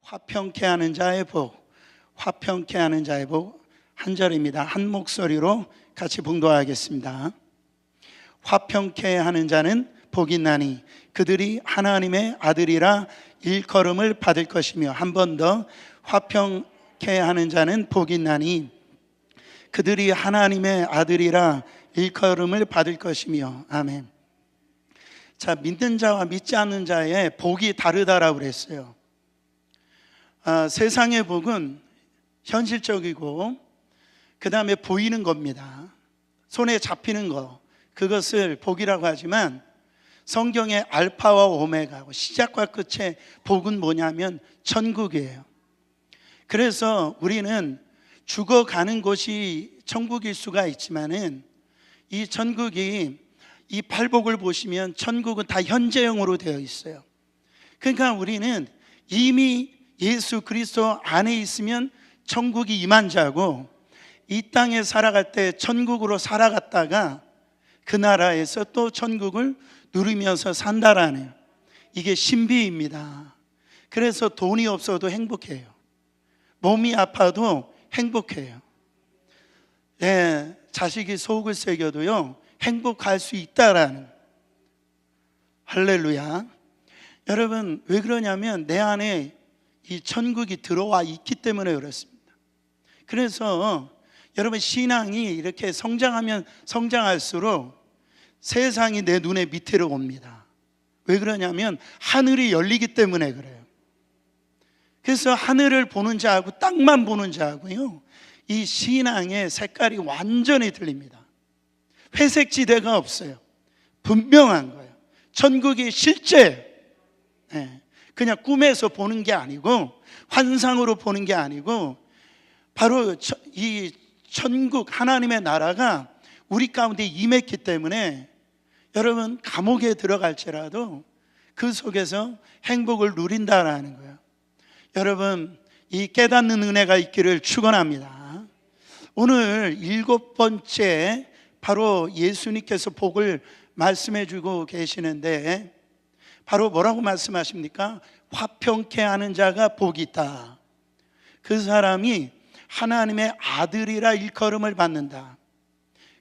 화평케 하는 자의 복, 화평케 하는 자의 복 한 절입니다. 한 목소리로 같이 봉독하겠습니다. 화평케 하는 자는 복이 있나니 그들이 하나님의 아들이라 일컬음을 받을 것이며, 한 번 더, 화평케 하는 자는 복이 있나니 그들이 하나님의 아들이라 일컬음을 받을 것이며. 아멘. 자, 믿는 자와 믿지 않는 자의 복이 다르다라고 그랬어요. 세상의 복은 현실적이고 그 다음에 보이는 겁니다. 손에 잡히는 거, 그것을 복이라고 하지만 성경의 알파와 오메가고 시작과 끝의 복은 뭐냐면 천국이에요. 그래서 우리는 죽어가는 곳이 천국일 수가 있지만은 이 천국이, 이 팔복을 보시면 천국은 다 현재형으로 되어 있어요. 그러니까 우리는 이미 예수 그리스도 안에 있으면 천국이 임한 자고, 이 땅에 살아갈 때 천국으로 살아갔다가 그 나라에서 또 천국을 누리면서 산다라는, 이게 신비입니다. 그래서 돈이 없어도 행복해요. 몸이 아파도 행복해요. 네, 자식이 속을 새겨도요 행복할 수 있다라는. 할렐루야. 여러분, 왜 그러냐면 내 안에 이 천국이 들어와 있기 때문에 그렇습니다. 그래서 여러분, 신앙이 이렇게 성장하면 성장할수록 세상이 내 눈에 밑으로 옵니다. 왜 그러냐면 하늘이 열리기 때문에 그래요. 그래서 하늘을 보는 자하고 땅만 보는 자하고요, 이 신앙의 색깔이 완전히 틀립니다. 회색지대가 없어요. 분명한 거예요. 천국이 실제, 그냥 꿈에서 보는 게 아니고 환상으로 보는 게 아니고 바로 이 천국, 하나님의 나라가 우리 가운데 임했기 때문에 여러분, 감옥에 들어갈지라도 그 속에서 행복을 누린다라는 거예요. 여러분, 이 깨닫는 은혜가 있기를 축원합니다. 오늘 7번째, 바로 예수님께서 복을 말씀해 주고 계시는데, 바로 뭐라고 말씀하십니까? 화평케 하는 자가 복이 있다. 그 사람이 하나님의 아들이라 일컬음을 받는다.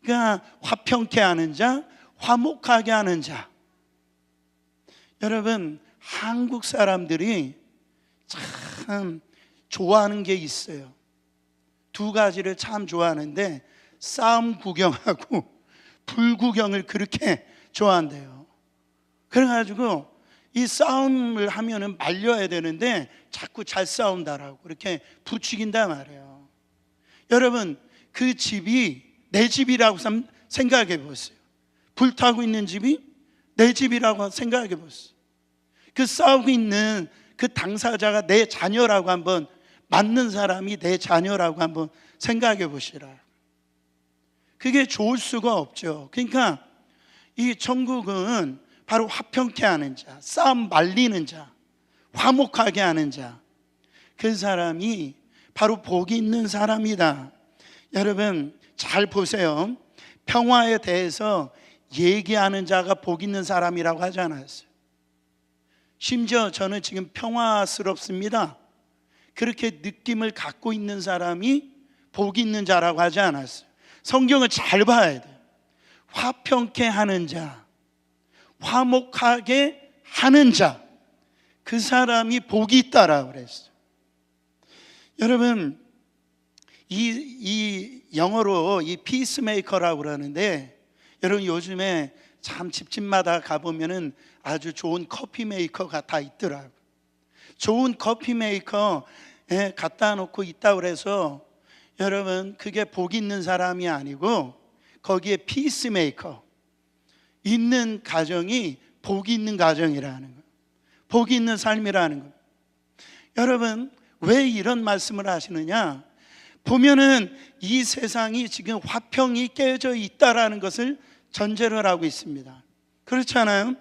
그러니까 화평케 하는 자, 화목하게 하는 자. 여러분, 한국 사람들이 참 좋아하는 게 있어요. 두 가지를 참 좋아하는데, 싸움 구경하고 불구경을 그렇게 좋아한대요. 그래가지고 이 싸움을 하면은 말려야 되는데 자꾸 잘 싸운다라고 그렇게 부추긴단 말이에요. 여러분, 그 집이 내 집이라고 생각해 보세요. 불타고 있는 집이 내 집이라고 생각해 보세요. 그 싸우고 있는 그 당사자가 내 자녀라고 한번, 맞는 사람이 내 자녀라고 한번 생각해 보시라. 그게 좋을 수가 없죠. 그러니까 이 천국은 바로 화평케 하는 자, 싸움 말리는 자, 화목하게 하는 자, 그 사람이 바로 복이 있는 사람이다. 여러분, 잘 보세요. 평화에 대해서 얘기하는 자가 복 있는 사람이라고 하지 않았어요. 심지어 저는 지금 평화스럽습니다, 그렇게 느낌을 갖고 있는 사람이 복이 있는 자라고 하지 않았어요. 성경을 잘 봐야 돼요. 화평케 하는 자, 화목하게 하는 자, 그 사람이 복이 있다라고 그랬어요. 여러분, 이 영어로 이 피스메이커라고 그러는데, 여러분 요즘에 참 집집마다 가보면은 아주 좋은 커피 메이커가 다 있더라고요. 좋은 커피 메이커에 갖다 놓고 있다고 그래서 여러분, 그게 복 있는 사람이 아니고 거기에 피스메이커 있는 가정이 복이 있는 가정이라는 거예요. 복이 있는 삶이라는 거예요. 여러분, 왜 이런 말씀을 하시느냐? 보면은 이 세상이 지금 화평이 깨져 있다라는 것을 전제를 하고 있습니다. 그렇지 않아요?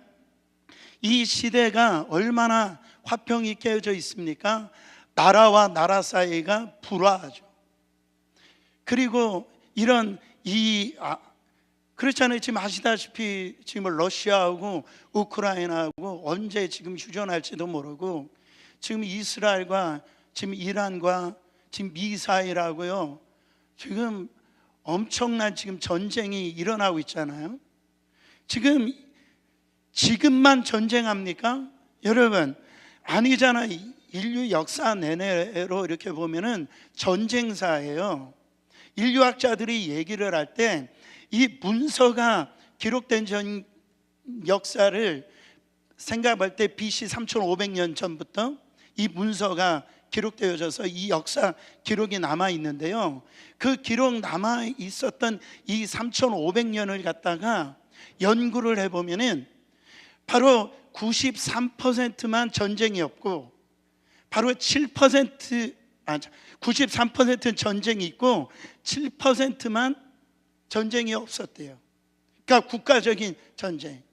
이 시대가 얼마나 화평이 깨져 있습니까? 나라와 나라 사이가 불화하죠. 그리고 이런 그렇잖아요. 지금 아시다시피 지금 러시아하고 우크라이나하고 언제 지금 휴전할지도 모르고, 지금 이스라엘과 지금 이란과 지금 미사일하고요, 지금 엄청난 지금 전쟁이 일어나고 있잖아요. 지금만 전쟁합니까? 여러분, 아니잖아요. 인류 역사 내내로 이렇게 보면은 전쟁사예요. 인류학자들이 얘기를 할 때 이 문서가 기록된 전 역사를 생각할 때 BC 3500년 전부터 이 문서가 기록되어져서 이 역사 기록이 남아 있는데요, 그 기록 남아 있었던 이 3500년을 갖다가 연구를 해보면은 바로 93%만 전쟁이 없고, 바로 93%는 전쟁이 있고 7%만 전쟁이 없었대요. 그러니까 국가적인 전쟁.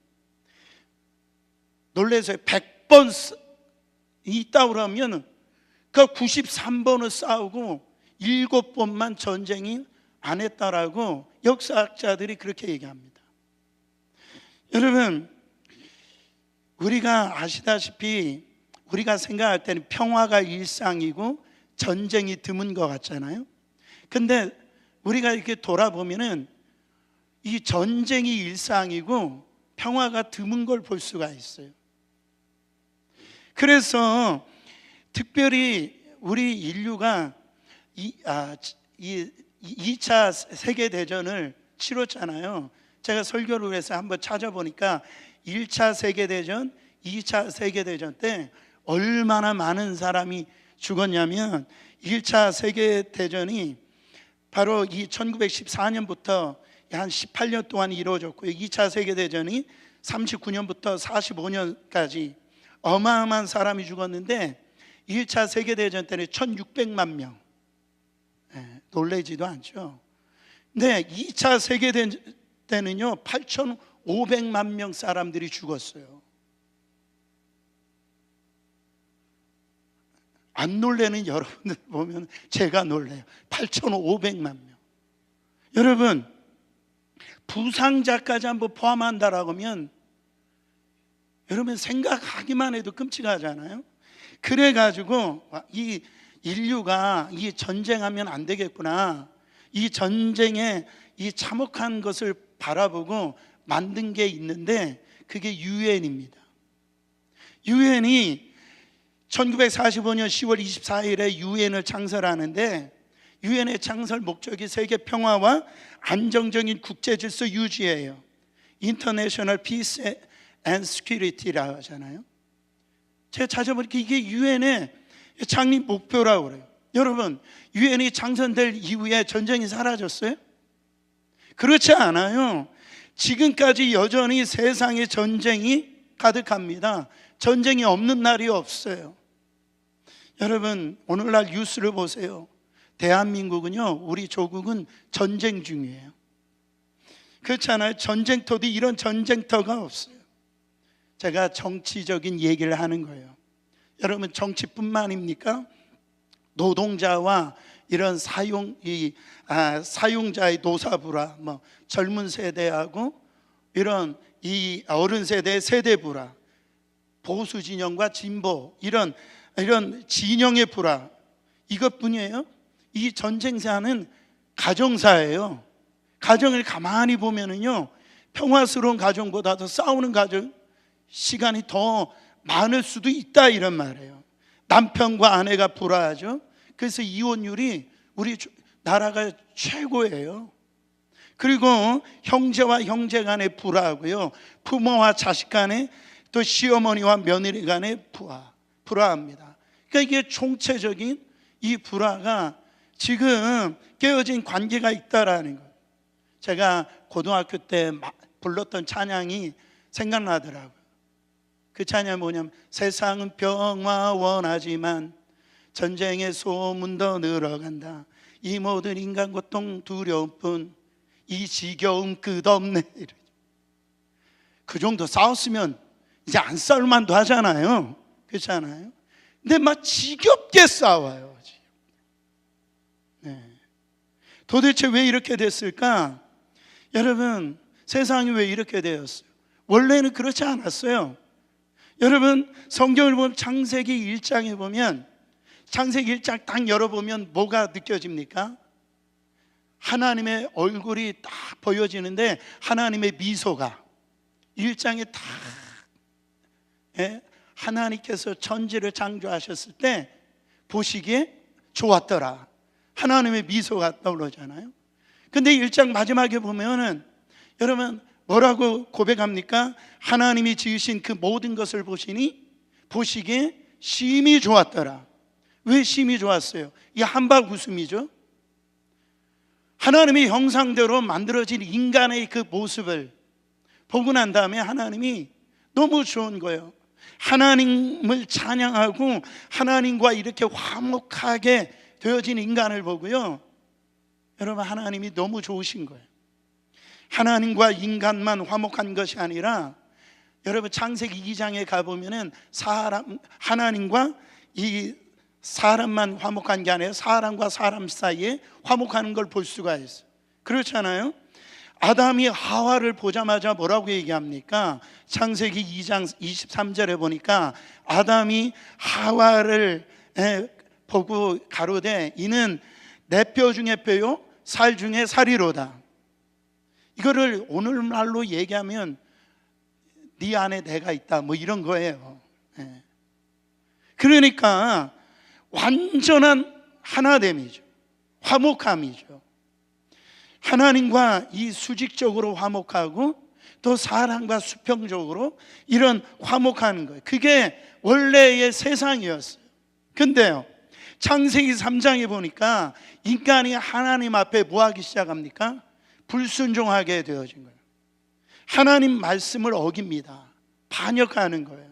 놀라서요. 100번 있다고 그러면 그 93번을 싸우고 7번만 전쟁이 안 했다라고 역사학자들이 그렇게 얘기합니다. 여러분, 우리가 아시다시피 우리가 생각할 때는 평화가 일상이고 전쟁이 드문 것 같잖아요. 근데 우리가 이렇게 돌아보면은 이 전쟁이 일상이고 평화가 드문 걸 볼 수가 있어요. 그래서 특별히 우리 인류가 2차 세계대전을 치렀잖아요. 제가 설교를 해서 한번 찾아보니까 1차 세계대전, 2차 세계대전 때 얼마나 많은 사람이 죽었냐면, 1차 세계대전이 바로 이 1914년부터 한 18년 동안 이루어졌고요. 2차 세계대전이 39년부터 45년까지 어마어마한 사람이 죽었는데, 1차 세계대전 때는 1600만 명. 놀라지도 않죠. 근데 2차 세계대전 때는요 8500만 명 사람들이 죽었어요. 안 놀래는 여러분들 보면 제가 놀래요. 8500만 명. 여러분, 부상자까지 한번 포함한다라고 하면 여러분 생각하기만 해도 끔찍하잖아요. 그래가지고 이 인류가 이 전쟁하면 안 되겠구나, 이 전쟁에 이 참혹한 것을 바라보고 만든 게 있는데, 그게 유엔입니다. 유엔이 1945년 10월 24일에 유엔을 창설하는데, 유엔의 창설 목적이 세계 평화와 안정적인 국제 질서 유지예요. International Peace and Security라고 하잖아요. 제가 찾아보니까 이게 유엔의 창립 목표라고 그래요. 여러분, 유엔이 창설될 이후에 전쟁이 사라졌어요? 그렇지 않아요. 지금까지 여전히 세상에 전쟁이 가득합니다. 전쟁이 없는 날이 없어요. 여러분, 오늘날 뉴스를 보세요. 대한민국은요, 우리 조국은 전쟁 중이에요. 그렇잖아요. 전쟁터도 이런 전쟁터가 없어요. 제가 정치적인 얘기를 하는 거예요. 여러분, 정치뿐만입니까? 노동자와 이런 사용자의 노사불화, 젊은 세대하고 이런 이 어른 세대의 세대불화, 보수 진영과 진보, 이런 진영의 불화, 이것뿐이에요. 이 전쟁사는 가정사예요. 가정을 가만히 보면은요, 평화스러운 가정보다도 싸우는 가정 시간이 더 많을 수도 있다, 이런 말이에요. 남편과 아내가 불화하죠. 그래서 이혼율이 우리 나라가 최고예요. 그리고 형제와 형제 간의 불화하고요, 부모와 자식 간의, 또 시어머니와 며느리 간의 불화합니다. 그러니까 이게 총체적인 이 불화가 지금 깨어진 관계가 있다라는 거예요. 제가 고등학교 때 불렀던 찬양이 생각나더라고요. 그 찬양이 뭐냐면, 세상은 평화 원하지만 전쟁의 소문 더 늘어간다. 이 모든 인간 고통 두려울 뿐 이 지겨움 끝없네. 그 정도 싸웠으면 이제 안 싸울 만도 하잖아요. 그렇지 않아요? 근데 막 지겹게 싸워요. 네. 도대체 왜 이렇게 됐을까? 여러분, 세상이 왜 이렇게 되었어요? 원래는 그렇지 않았어요. 여러분, 성경을 보면 창세기 1장에 보면, 창세기 1장 딱 열어보면 뭐가 느껴집니까? 하나님의 얼굴이 딱 보여지는데 하나님의 미소가 1장에 딱, 하나님께서 천지를 창조하셨을 때 보시기에 좋았더라, 하나님의 미소가 떠오르잖아요. 근데 1장 마지막에 보면은 여러분 뭐라고 고백합니까? 하나님이 지으신 그 모든 것을 보시기에 심히 좋았더라. 왜 심히 좋았어요? 이 한박 웃음이죠. 하나님의 형상대로 만들어진 인간의 그 모습을 보고 난 다음에 하나님이 너무 좋은 거예요. 하나님을 찬양하고 하나님과 이렇게 화목하게 되어진 인간을 보고요, 여러분 하나님이 너무 좋으신 거예요. 하나님과 인간만 화목한 것이 아니라, 여러분 창세기 2장에 가보면은 하나님과 이 사람만 화목한 게 아니라 사람과 사람 사이에 화목하는 걸 볼 수가 있어요. 그렇잖아요. 아담이 하와를 보자마자 뭐라고 얘기합니까? 창세기 2장 23절에 보니까 아담이 하와를 보고 가로되 이는 내 뼈 중에 뼈요 살 중에 살이로다. 이거를 오늘날로 얘기하면 네 안에 내가 있다, 뭐 이런 거예요. 그러니까 완전한 하나됨이죠. 화목함이죠. 하나님과 이 수직적으로 화목하고 또 사람과 수평적으로 이런 화목하는 거예요. 그게 원래의 세상이었어요. 근데요, 창세기 3장에 보니까 인간이 하나님 앞에 뭐 하기 시작합니까? 불순종하게 되어진 거예요. 하나님 말씀을 어깁니다. 반역하는 거예요.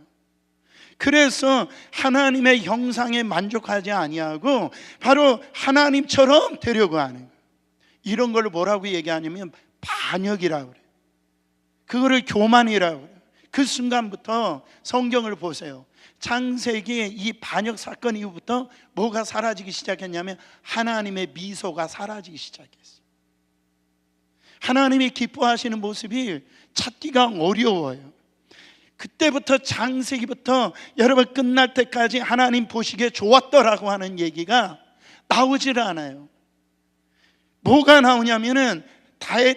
그래서 하나님의 형상에 만족하지 아니하고 바로 하나님처럼 되려고 하는 거예요. 이런 걸 뭐라고 얘기하냐면 반역이라고 그래요. 그거를 교만이라고 그래요. 그 순간부터 성경을 보세요. 창세기 이 반역 사건 이후부터 뭐가 사라지기 시작했냐면 하나님의 미소가 사라지기 시작했어요. 하나님이 기뻐하시는 모습이 찾기가 어려워요. 그때부터 창세기부터 여러분 끝날 때까지 하나님 보시기에 좋았더라고 하는 얘기가 나오질 않아요. 뭐가 나오냐면은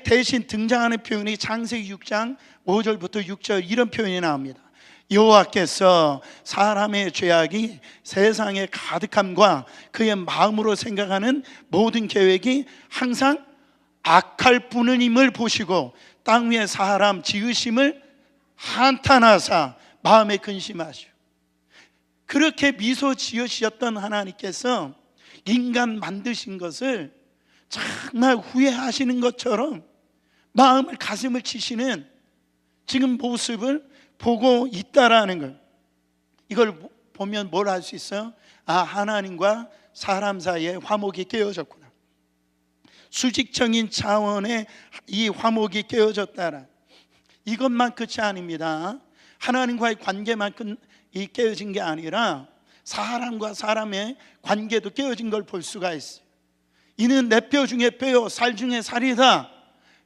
대신 등장하는 표현이 창세기 6장 5절부터 6절 이런 표현이 나옵니다. 여호와께서 사람의 죄악이 세상에 가득함과 그의 마음으로 생각하는 모든 계획이 항상 악할 뿐임을 보시고 땅 위에 사람 지으심을 한탄하사 마음에 근심하시오. 그렇게 미소 지으셨던 하나님께서 인간 만드신 것을 정말 후회하시는 것처럼 마음을 가슴을 치시는 지금 모습을 보고 있다라는 걸, 이걸 보면 뭘 알 수 있어요? 아, 하나님과 사람 사이에 화목이 깨어졌구나. 수직적인 차원의 이 화목이 깨어졌다라. 이것만 끝이 아닙니다. 하나님과의 관계만 깨어진 게 아니라 사람과 사람의 관계도 깨어진 걸 볼 수가 있어요. 이는 내 뼈 중에 뼈요 살 중에 살이다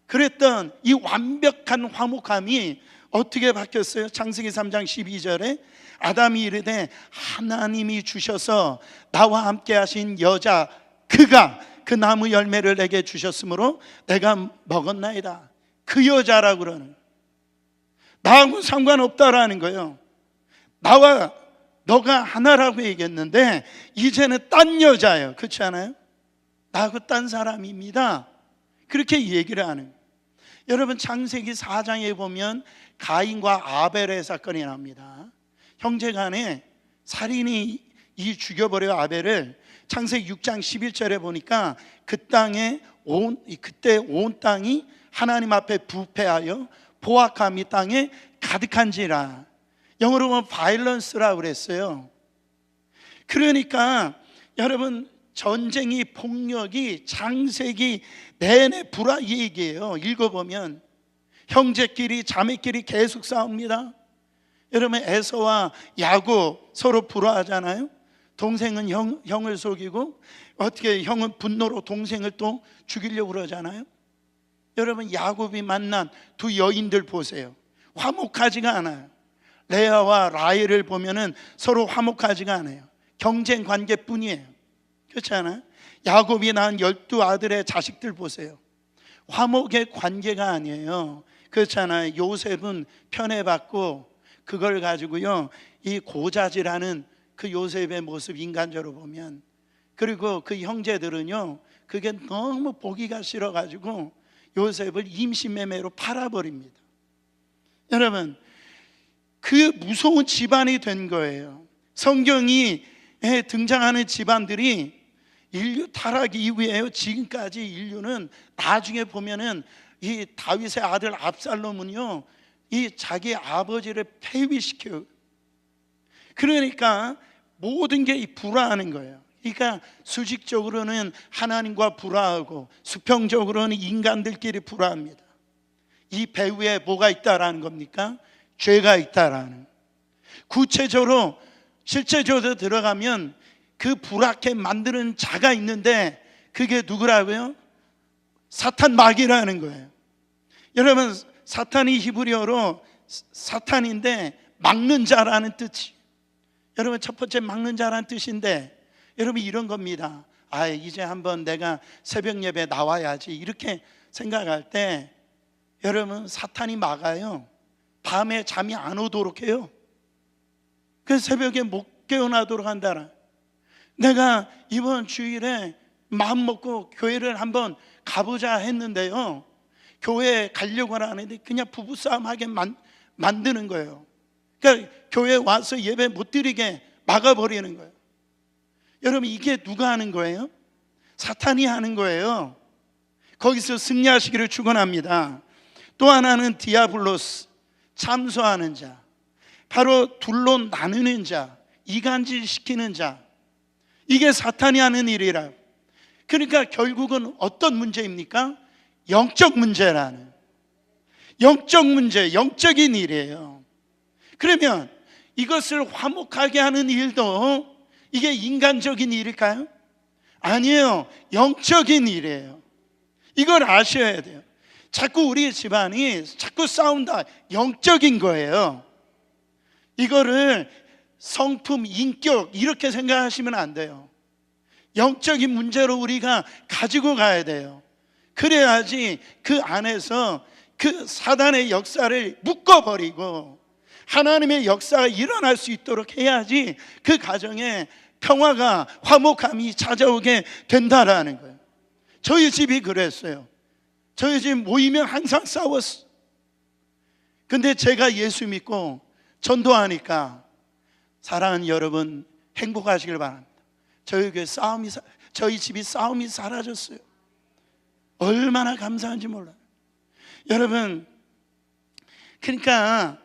그랬던 이 완벽한 화목함이 어떻게 바뀌었어요? 창세기 3장 12절에 아담이 이르되 하나님이 주셔서 나와 함께 하신 여자 그가 그 나무 열매를 내게 주셨으므로 내가 먹었나이다. 그 여자라고 그러는, 나하고 상관없다라는 거예요. 나와 너가 하나라고 얘기했는데 이제는 딴 여자예요. 그렇지 않아요? 나하고 딴 사람입니다. 그렇게 얘기를 하는 거예요. 여러분 창세기 4장에 보면 가인과 아벨의 사건이 납니다. 형제간에 살인이 죽여버려 아벨을. 창세기 6장 11절에 보니까 그때 온 땅이 하나님 앞에 부패하여 포악함이 땅에 가득한지라. 영어로 보면 바이런스라고 그랬어요. 그러니까 여러분 전쟁이 폭력이 창세기 내내 이 얘기예요. 읽어보면 형제끼리 자매끼리 계속 싸웁니다. 여러분 에서와 야곱 서로 불화하잖아요. 동생은 형을 속이고 어떻게 형은 분노로 동생을 또 죽이려고 그러잖아요. 여러분, 야곱이 만난 두 여인들 보세요. 화목하지가 않아요. 레아와 라헬을 보면은 서로 화목하지가 않아요. 경쟁 관계뿐이에요. 그렇지 않아요? 야곱이 낳은 12아들의 자식들 보세요. 화목의 관계가 아니에요. 그렇잖아요. 요셉은 편애받고 그걸 가지고요, 이 고자질하는 그 요셉의 모습, 인간적으로 보면. 그리고 그 형제들은요, 그게 너무 보기가 싫어가지고 요셉을 임신매매로 팔아버립니다. 여러분, 그 무서운 집안이 된 거예요. 성경이 등장하는 집안들이 인류 타락 이후에요, 지금까지 인류는 나중에 보면은 이 다윗의 아들 압살롬은요, 이 자기 아버지를 폐위시켜요. 그러니까 모든 게 불화하는 거예요. 그러니까 수직적으로는 하나님과 불화하고 수평적으로는 인간들끼리 불화합니다. 이 배후에 뭐가 있다라는 겁니까? 죄가 있다라는. 구체적으로 실제적으로 들어가면 그 불악해 만드는 자가 있는데 그게 누구라고요? 사탄 마귀라는 거예요. 여러분, 사탄이 히브리어로 사탄인데 막는 자라는 뜻이. 여러분, 첫 번째 막는 자라는 뜻인데, 여러분 이런 겁니다. 아, 이제 한번 내가 새벽 예배 나와야지 이렇게 생각할 때, 여러분, 사탄이 막아요. 밤에 잠이 안 오도록 해요. 그래서 새벽에 못 깨어나도록 한다라. 내가 이번 주일에 마음 먹고 교회를 한번 가보자 했는데요, 교회에 가려고 하는데 그냥 부부싸움 하게 만드는 거예요. 그러니까 교회에 와서 예배 못 드리게 막아버리는 거예요. 여러분, 이게 누가 하는 거예요? 사탄이 하는 거예요. 거기서 승리하시기를 축원합니다. 또 하나는 디아블로스, 참소하는 자, 바로 둘로 나누는 자, 이간질시키는 자. 이게 사탄이 하는 일이라. 그러니까 결국은 어떤 문제입니까? 영적 문제라는, 영적 문제, 영적인 일이에요. 그러면 이것을 화목하게 하는 일도 이게 인간적인 일일까요? 아니에요. 영적인 일이에요. 이걸 아셔야 돼요. 자꾸 우리 집안이 자꾸 싸운다, 영적인 거예요. 이거를 성품, 인격 이렇게 생각하시면 안 돼요. 영적인 문제로 우리가 가지고 가야 돼요. 그래야지 그 안에서 그 사단의 역사를 묶어버리고 하나님의 역사가 일어날 수 있도록 해야지 그 가정에 평화가, 화목함이 찾아오게 된다라는 거예요. 저희 집이 그랬어요. 저희 집 모이면 항상 싸웠어. 근데 제가 예수 믿고 전도하니까, 사랑하는 여러분, 행복하시길 바랍니다. 저희 집이 싸움이 사라졌어요. 얼마나 감사한지 몰라요. 여러분, 그러니까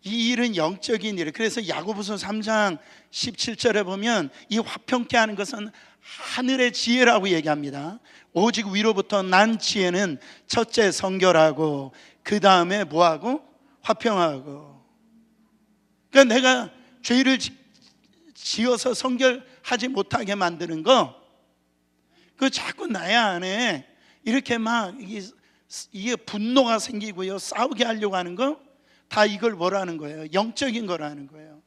이 일은 영적인 일이에요. 그래서 야고보서 3장 17절에 보면 이 화평케 하는 것은 하늘의 지혜라고 얘기합니다. 오직 위로부터 난 지혜는 첫째 성결하고 그 다음에 뭐하고? 화평하고. 그러니까 내가 죄를 지어서 성결하지 못하게 만드는 거, 그 자꾸 나의 안에 이렇게 막 이게 분노가 생기고요, 싸우게 하려고 하는 거, 다 이걸 뭐라는 거예요? 영적인 거라는 거예요.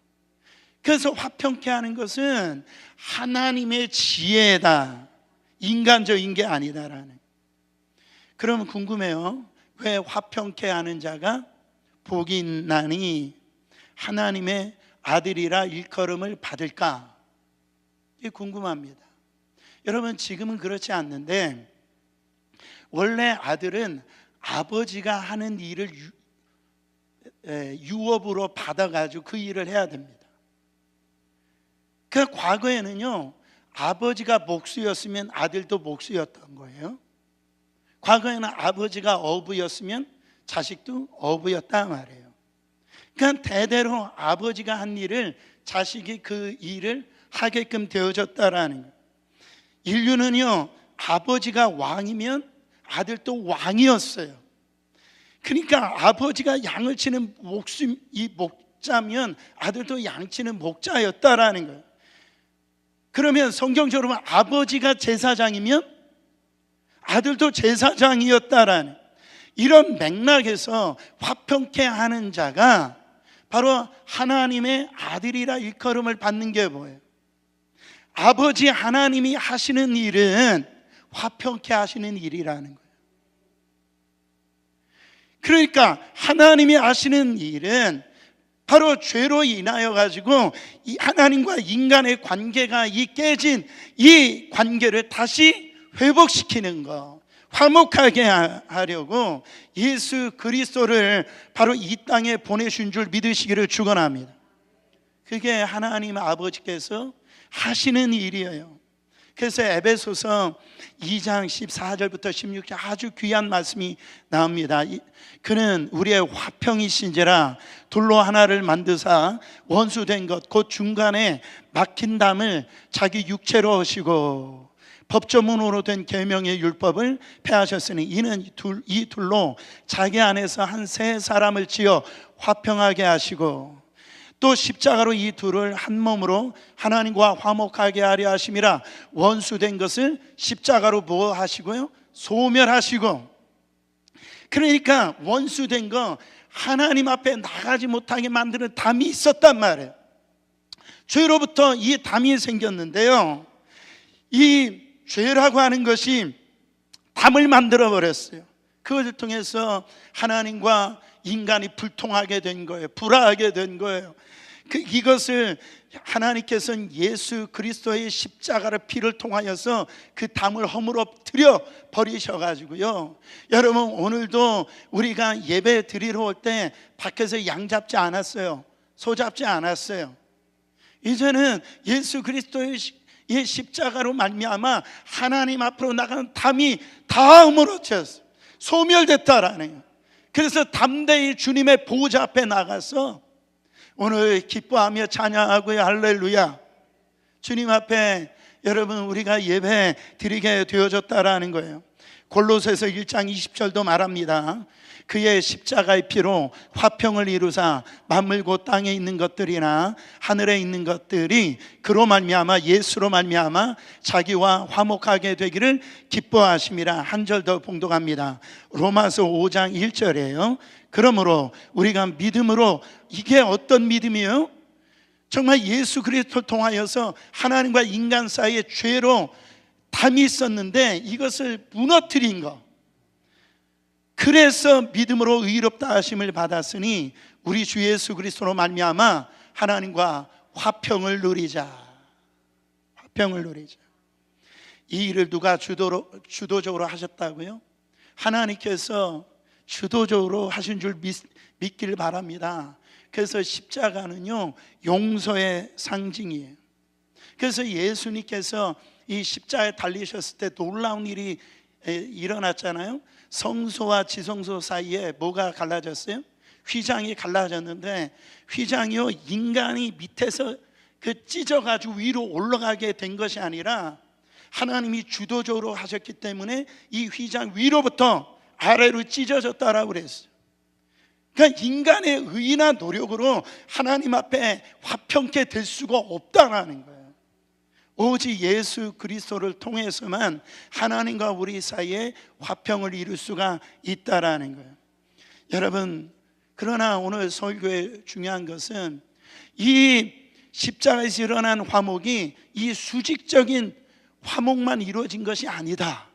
그래서 화평케 하는 것은 하나님의 지혜다, 인간적인 게 아니다라는. 그러면 궁금해요. 왜 화평케 하는 자가 복이 있나니 하나님의 아들이라 일컬음을 받을까? 이게 궁금합니다. 여러분, 지금은 그렇지 않는데 원래 아들은 아버지가 하는 일을 유업으로 받아가지고 그 일을 해야 됩니다. 그 과거에는요, 아버지가 목수였으면 아들도 목수였던 거예요. 과거에는 아버지가 어부였으면 자식도 어부였다 말이에요. 그러니까 대대로 아버지가 한 일을 자식이 그 일을 하게끔 되어졌다라는 거예요. 인류는요, 아버지가 왕이면 아들도 왕이었어요. 그러니까 아버지가 양을 치는 목자면 아들도 양 치는 목자였다라는 거예요. 그러면 성경적으로 보면 아버지가 제사장이면 아들도 제사장이었다라는, 이런 맥락에서 화평케 하는 자가 바로 하나님의 아들이라 일컬음을 받는 게 뭐예요? 아버지 하나님이 하시는 일은 화평케 하시는 일이라는 거예요. 그러니까 하나님이 하시는 일은 바로 죄로 인하여 가지고 이 하나님과 인간의 관계가 이 깨진 이 관계를 다시 회복시키는 거, 화목하게 하려고 예수 그리스도를 바로 이 땅에 보내신 줄 믿으시기를 축원합니다. 그게 하나님 아버지께서 하시는 일이에요. 그래서 에베소서 2장 14절부터 16절 아주 귀한 말씀이 나옵니다. 그는 우리의 화평이신지라 둘로 하나를 만드사 원수된 것 곧 중간에 막힌 담을 자기 육체로 하시고 법조문으로 된 계명의 율법을 폐하셨으니 이는 이 둘로 자기 안에서 한 세 사람을 지어 화평하게 하시고 또 십자가로 이 둘을 한 몸으로 하나님과 화목하게 하려 하심이라. 원수된 것을 십자가로 뭐 하시고요? 소멸하시고. 그러니까 원수된 거 하나님 앞에 나가지 못하게 만드는 담이 있었단 말이에요. 죄로부터 이 담이 생겼는데요, 이 죄라고 하는 것이 담을 만들어 버렸어요. 그것을 통해서 하나님과 인간이 불통하게 된 거예요. 불화하게 된 거예요. 이것을 하나님께서는 예수 그리스도의 십자가를 피를 통하여서 그 담을 허물어뜨려 버리셔가지고요, 여러분 오늘도 우리가 예배 드리러 올 때 밖에서 양 잡지 않았어요. 소 잡지 않았어요. 이제는 예수 그리스도의 이 십자가로 말미암아 하나님 앞으로 나가는 담이 다 허물어졌어요. 소멸됐다라는 거예요. 그래서 담대히 주님의 보호자 앞에 나가서 오늘 기뻐하며 찬양하고요, 할렐루야. 주님 앞에 여러분 우리가 예배 드리게 되어졌다라는 거예요. 골로새서 1장 20절도 말합니다. 그의 십자가의 피로 화평을 이루사 만물 곧 땅에 있는 것들이나 하늘에 있는 것들이 그로 말미암아 예수로 말미암아 자기와 화목하게 되기를 기뻐하심이라. 한 절 더 봉독합니다. 로마서 5장 1절이에요. 그러므로 우리가 믿음으로, 이게 어떤 믿음이에요? 정말 예수 그리스도를 통하여서 하나님과 인간 사이에 죄로 담이 있었는데 이것을 무너뜨린 것, 그래서 믿음으로 의롭다 하심을 받았으니 우리 주 예수 그리스도로 말미암아 하나님과 화평을 누리자. 화평을 누리자. 이 일을 누가 주도적으로 하셨다고요? 하나님께서 주도적으로 하신 줄 믿기를 바랍니다. 그래서 십자가는요, 용서의 상징이에요. 그래서 예수님께서 이 십자가에 달리셨을 때 놀라운 일이 일어났잖아요. 성소와 지성소 사이에 뭐가 갈라졌어요? 휘장이 갈라졌는데, 휘장이요, 인간이 밑에서 찢어가지고 위로 올라가게 된 것이 아니라 하나님이 주도적으로 하셨기 때문에 이 휘장 위로부터 아래로 찢어졌다라고 그랬어요. 그러니까 인간의 의나 노력으로 하나님 앞에 화평케 될 수가 없다라는 거예요. 오직 예수 그리스도를 통해서만 하나님과 우리 사이에 화평을 이룰 수가 있다라는 거예요. 여러분, 그러나 오늘 설교의 중요한 것은 이 십자가에서 일어난 화목이 이 수직적인 화목만 이루어진 것이 아니다.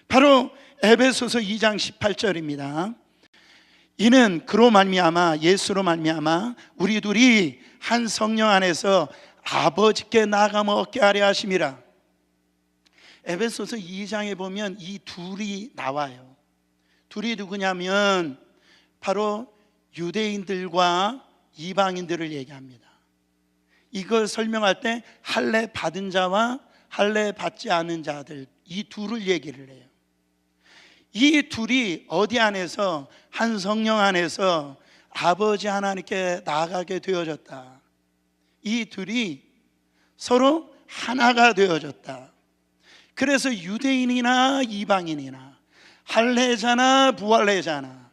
바로 에베소서 2장 18절입니다. 이는 그로 말미암아, 예수로 말미암아 우리 둘이 한 성령 안에서 아버지께 나아가며 얻게 하려 하심이라. 에베소서 2장에 보면 이 둘이 나와요. 둘이 누구냐면 바로 유대인들과 이방인들을 얘기합니다. 이걸 설명할 때 할례 받은 자와 할례 받지 않은 자들, 이 둘을 얘기를 해요. 이 둘이 어디 안에서, 한 성령 안에서 아버지 하나님께 나아가게 되어졌다. 이 둘이 서로 하나가 되어졌다. 그래서 유대인이나 이방인이나 할례자나 부할례자나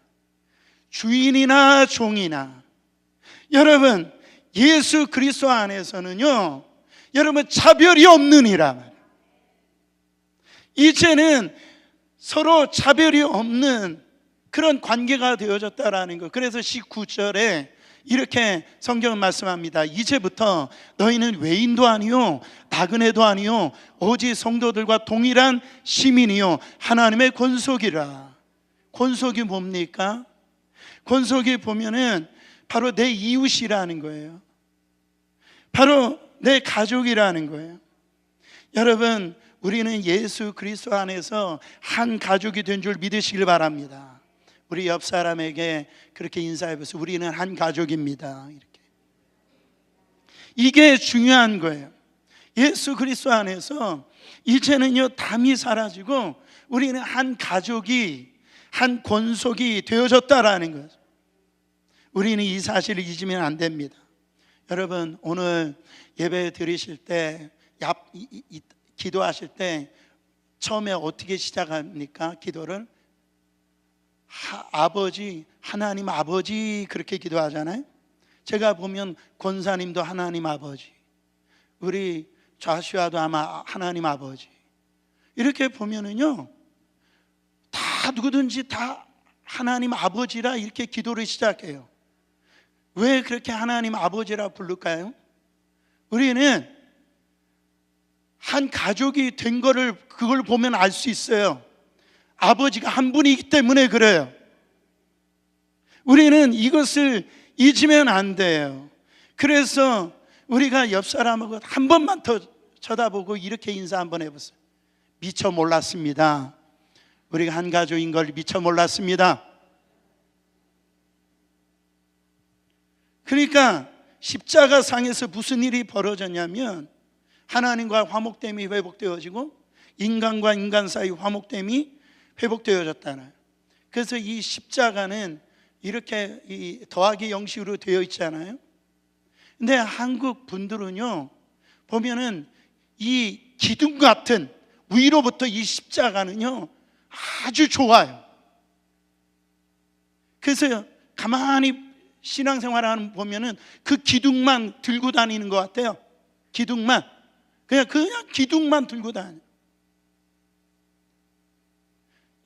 주인이나 종이나, 여러분 예수 그리스도 안에서는요, 여러분 차별이 없느니라. 이제는 서로 차별이 없는 그런 관계가 되어졌다라는 거. 그래서 19절에 이렇게 성경은 말씀합니다. 이제부터 너희는 외인도 아니요 나그네도 아니요 오직 성도들과 동일한 시민이요 하나님의 권속이라. 권속이 뭡니까? 권속이 보면은 바로 내 이웃이라는 거예요. 바로 내 가족이라는 거예요. 여러분, 우리는 예수 그리스도 안에서 한 가족이 된 줄 믿으시길 바랍니다. 우리 옆 사람에게 그렇게 인사해보세요. 우리는 한 가족입니다. 이렇게. 이게 중요한 거예요. 예수 그리스도 안에서 이제는요 담이 사라지고 우리는 한 가족이, 한 권속이 되어졌다라는 거죠. 우리는 이 사실을 잊으면 안 됩니다. 여러분, 오늘 예배 드리실 때, 기도하실 때 처음에 어떻게 시작합니까? 기도를 아버지, 하나님 아버지 그렇게 기도하잖아요. 제가 보면 권사님도 하나님 아버지, 우리 좌슈아도 아마 하나님 아버지, 이렇게 보면은요 다 누구든지 다 하나님 아버지라 이렇게 기도를 시작해요. 왜 그렇게 하나님 아버지라 부를까요? 우리는 한 가족이 된 거를 그걸 보면 알 수 있어요. 아버지가 한 분이기 때문에 그래요. 우리는 이것을 잊으면 안 돼요. 그래서 우리가 옆 사람하고 한 번만 더 쳐다보고 이렇게 인사 한번 해보세요. 미처 몰랐습니다. 우리가 한 가족인 걸 미처 몰랐습니다. 그러니까 십자가 상에서 무슨 일이 벌어졌냐면 하나님과 화목됨이 회복되어지고 인간과 인간 사이 화목됨이 회복되어졌다는. 그래서 이 십자가는 이렇게 더하기 형식으로 되어 있잖아요. 근데 한국 분들은요 보면은 이 기둥 같은 위로부터 이 십자가는요 아주 좋아요. 그래서 가만히 신앙생활을 보면은 그 기둥만 들고 다니는 것 같아요. 기둥만, 그냥 기둥만 들고 다녀요.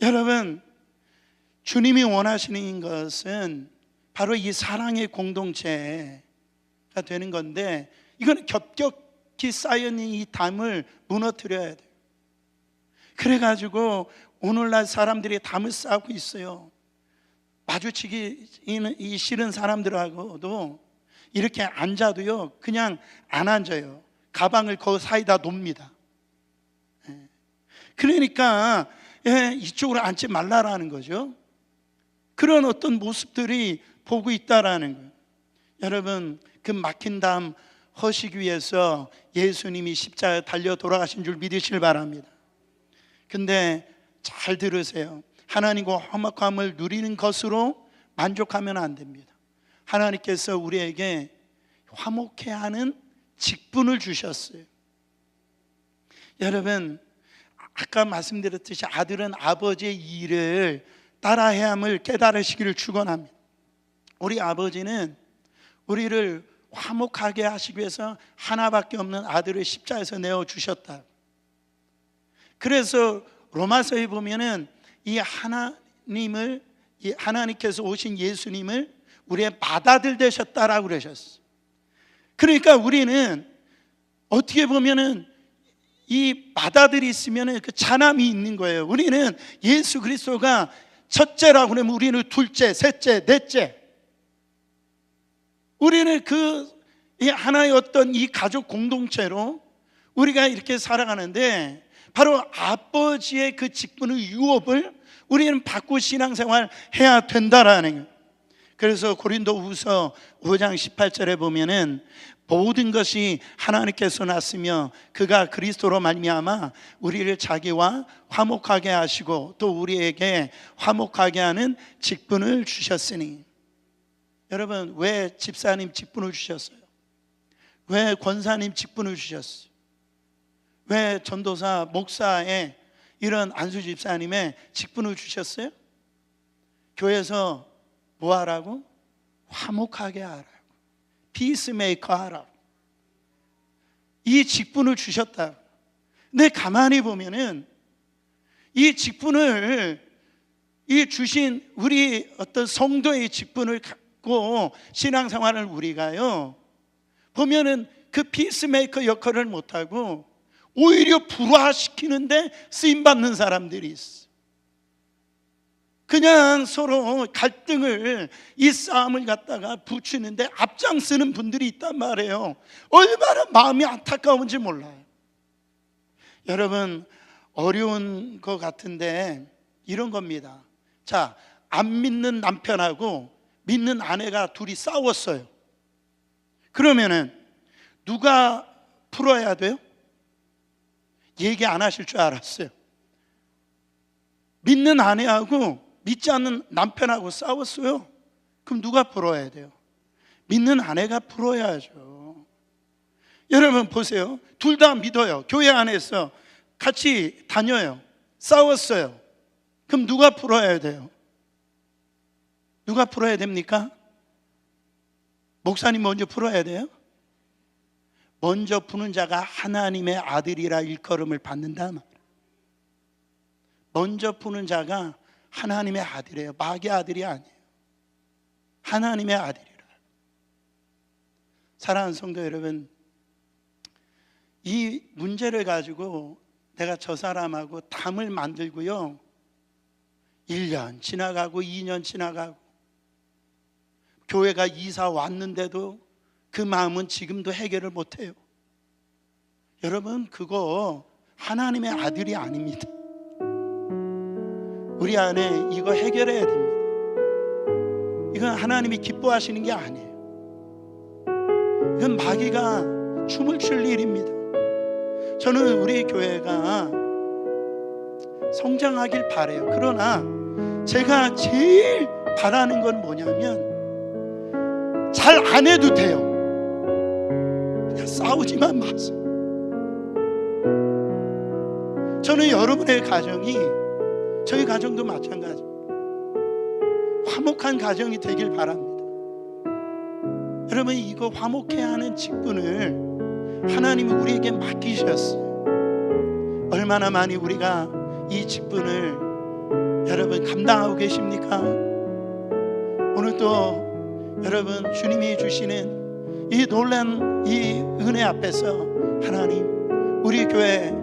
여러분, 주님이 원하시는 것은 바로 이 사랑의 공동체가 되는 건데, 이거는 겹겹이 쌓여있는 이 담을 무너뜨려야 돼요. 그래가지고 오늘날 사람들이 담을 쌓고 있어요. 마주치기 싫은 사람들하고도 이렇게 앉아도요 그냥 안 앉아요. 가방을 그 사이다 놉니다. 그러니까 이쪽으로 앉지 말라라는 거죠. 그런 어떤 모습들이 보고 있다라는 거예요. 여러분, 그 막힌 담 허시기 위해서 예수님이 십자가에 달려 돌아가신 줄 믿으시길 바랍니다. 근데 잘 들으세요. 하나님과 화목함을 누리는 것으로 만족하면 안 됩니다. 하나님께서 우리에게 화목해야 하는 직분을 주셨어요. 여러분, 아까 말씀드렸듯이 아들은 아버지의 일을 따라해야 함을 깨달으시기를 축원합니다. 우리 아버지는 우리를 화목하게 하시기 위해서 하나밖에 없는 아들을 십자가에서 내어주셨다. 그래서 로마서에 보면은 이 하나님을, 하나님께서 오신 예수님을 우리의 맏아들 되셨다라고 그러셨어요. 그러니까 우리는 어떻게 보면은 이 맏아들이 있으면은 그 자남이 있는 거예요. 우리는 예수 그리스도가 첫째라고 그러면 우리는 둘째, 셋째, 넷째. 우리는 그 하나의 어떤 이 가족 공동체로 우리가 이렇게 살아가는데, 바로 아버지의 그 직분의 유업을 우리는 받고 신앙생활 해야 된다라는 거예요. 그래서 고린도후서 5장 18절에 보면은 모든 것이 하나님께서 났으며 그가 그리스도로 말미암아 우리를 자기와 화목하게 하시고 또 우리에게 화목하게 하는 직분을 주셨으니. 여러분, 왜 집사님 직분을 주셨어요? 왜 권사님 직분을 주셨어요? 왜 전도사, 목사의 이런 안수 집사님의 직분을 주셨어요? 교회에서 뭐 하라고? 화목하게 하라고, 피스메이커 하라고 이 직분을 주셨다. 근데 가만히 보면은 이 직분을 이 주신 우리 어떤 성도의 직분을 갖고 신앙생활을 우리가요 보면은 그 피스메이커 역할을 못하고 오히려 불화시키는데 쓰임받는 사람들이 있어. 그냥 서로 갈등을, 이 싸움을 갖다가 붙이는데 앞장서는 분들이 있단 말이에요. 얼마나 마음이 안타까운지 몰라요. 여러분, 어려운 것 같은데 이런 겁니다. 자, 안 믿는 남편하고 믿는 아내가 둘이 싸웠어요. 그러면은 누가 풀어야 돼요? 얘기 안 하실 줄 알았어요. 믿는 아내하고 믿지 않는 남편하고 싸웠어요. 그럼 누가 풀어야 돼요? 믿는 아내가 풀어야죠. 여러분 보세요. 둘 다 믿어요. 교회 안에서 같이 다녀요. 싸웠어요. 그럼 누가 풀어야 돼요? 누가 풀어야 됩니까? 목사님 먼저 풀어야 돼요? 먼저 푸는 자가 하나님의 아들이라 일컬음을 받는다. 먼저 푸는 자가 하나님의 아들이에요. 마귀의 아들이 아니에요. 하나님의 아들이라. 사랑하는 성도 여러분, 이 문제를 가지고 내가 저 사람하고 담을 만들고요 1년 지나가고 2년 지나가고 교회가 이사 왔는데도 그 마음은 지금도 해결을 못해요. 여러분, 그거 하나님의 아들이 아닙니다. 우리 안에 이거 해결해야 됩니다. 이건 하나님이 기뻐하시는 게 아니에요. 이건 마귀가 춤을 출 일입니다. 저는 우리 교회가 성장하길 바라요. 그러나 제가 제일 바라는 건 뭐냐면 잘 안 해도 돼요. 그냥 싸우지만 마세요. 저는 여러분의 가정이, 저희 가정도 마찬가지, 화목한 가정이 되길 바랍니다. 여러분, 이거 화목해야 하는 직분을 하나님이 우리에게 맡기셨어요. 얼마나 많이 우리가 이 직분을 여러분 감당하고 계십니까? 오늘 또 여러분, 주님이 주시는 이 놀란 이 은혜 앞에서 하나님, 우리 교회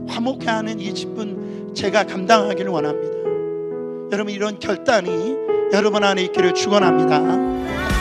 화목해하는 이 직분 제가 감당하기를 원합니다. 여러분, 이런 결단이 여러분 안에 있기를 축원합니다.